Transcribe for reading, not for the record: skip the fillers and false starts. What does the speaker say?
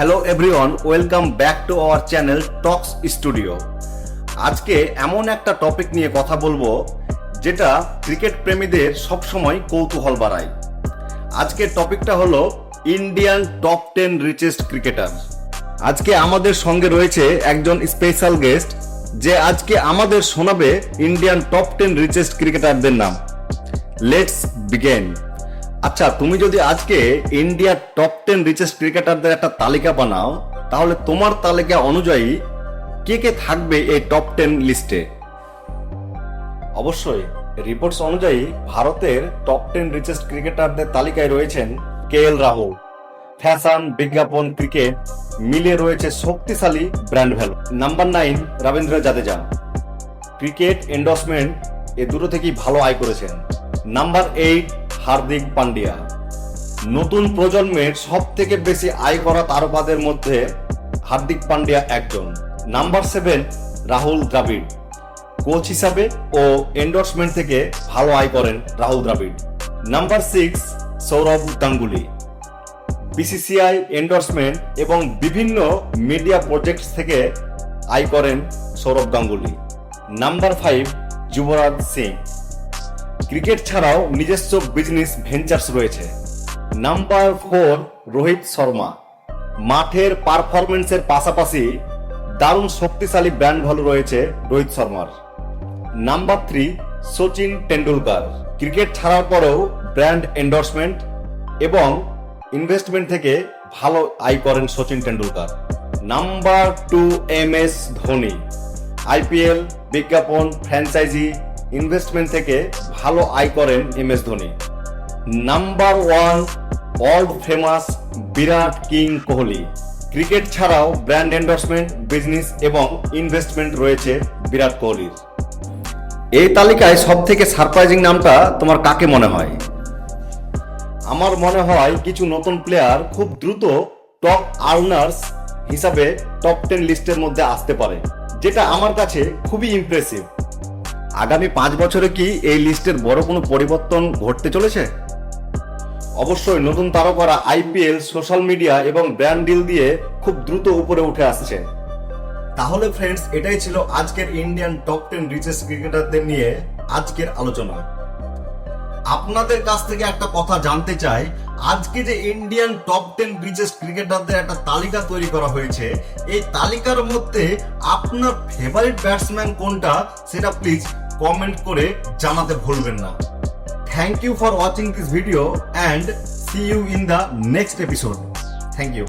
Hello everyone, welcome back to our channel Tux studio. আজকে এমন একটা টপিক নিয়ে কথা বলবো যেটা ক্রিকেট প্রেমীদের সবসময় কৌতূহল বাড়ায়। আজকের টপিকটা হলো ইন্ডিয়ান টপ 10 রিচেস্ট ক্রিকেটার। আজকে আমাদের সঙ্গে রয়েছে একজন স্পেশাল গেস্ট যে আজকে আমাদের শোনাবে ইন্ডিয়ান টপ 10 রিচেস্ট ক্রিকেটারদের নাম। Let's begin. আচ্ছা, তুমি যদি আজকে ইন্ডিয়ার টপ 10 রিচেস্ট ক্রিকেটারদের একটা তালিকা বানাও, তাহলে তোমার তালিকা অনুযায়ী কে কে থাকবে এই টপ 10 লিস্টে? অবশ্যই রিপোর্টস অনুযায়ী ভারতের টপ 10 রিচেস্ট ক্রিকেটারদের তালিকায় রয়েছেন KL রাহুল। ফ্যাশন, বিজ্ঞাপন, ক্রিকেট মিলে রয়েছে শক্তিশালী brand value. Number 9 Ravindra Jadeja. Cricket endorsement এ দুটো থেকেই ভালো আয় করেছেন। নাম্বার 8 হার্দিক পান্ডিয়া। নতুন প্রজন্মের সব থেকে বেশি আয় করা তারকাদের মধ্যে হার্দিক পান্ডিয়া একজন। নাম্বার 7 রাহুল দ্রাবিড়। কোচ হিসাবে ও এন্ডোর্সমেন্ট থেকে ভালো আয় করেন Rahul Dravid. Number 6 Sourav Ganguly. BCCI endorsement এবং বিভিন্ন মিডিয়া প্রজেক্ট থেকে আয় করেন সৌরভ গাঙ্গুলি। নাম্বার 5 যুবরাজ সিং। ক্রিকেট ছাড়াও নিজস্ব বিজনেস ভেঞ্চার্স রয়েছে। নাম্বার 4 রোহিত শর্মা। মাঠের পারফরমেন্সের পাশাপাশি দারুণ শক্তিশালী ব্র্যান্ড ভ্যালু রয়েছে রোহিত শর্মার। নাম্বার 3 সচিন টেন্ডুলকার। ক্রিকেট ছাড়ার পরেও ব্র্যান্ড এন্ডোর্সমেন্ট এবং ইনভেস্টমেন্ট থেকে ভালো আয় করেন Sachin Tendulkar. Number 2 MS Dhoni. IPL, বিজ্ঞাপন, ফ্র্যাঞ্চাইজি, ইনভেস্টমেন্ট থেকে ভালো আয় করেন MS Dhoni. Number 1 world famous Virat king Kohli. Cricket ছাড়াও ব্র্যান্ড এন্ডোর্সমেন্ট, বিজনেস এবং ইনভেস্টমেন্ট রয়েছে বিরাট কোহলির। এই তালিকায় সব থেকে সারপ্রাইজিং নামটা তোমার কাকে মনে হয়? আমার মনে হয় কিছু নতুন প্লেয়ার খুব দ্রুত টপ আর্নার্স হিসাবে টপ 10 লিস্টের মধ্যে আসতে পারে, যেটা আমার কাছে খুবই ইমপ্রেসিভ। আগামী 5 বছরে কি এই লিস্টের বড় কোনো পরিবর্তন ঘটতে চলেছে? অবশ্যই নতুন তারকারা IPL, সোশ্যাল মিডিয়া এবং ব্র্যান্ড ডিল দিয়ে খুব দ্রুত উপরে উঠে আসছে। তাহলে ফ্রেন্ডস, এটাই ছিল আজকের ইন্ডিয়ান টপ 10 রিচেস্ট ক্রিকেটারদের নিয়ে আজকের আলোচনা। আপনাদের কাছ থেকে একটা কথা জানতে চাই, আজকে যে ইন্ডিয়ান টপ 10 রিচেস্ট ক্রিকেটারদের একটা তালিকা তৈরি করা হয়েছে, এই তালিকার মধ্যে আপনার ফেভারিট ব্যাটসম্যান কোনটা সেটা প্লিজ কমেন্ট করে জানাতে ভুলবেন না। Thank you for watching this video and see you in the next episode. Thank you.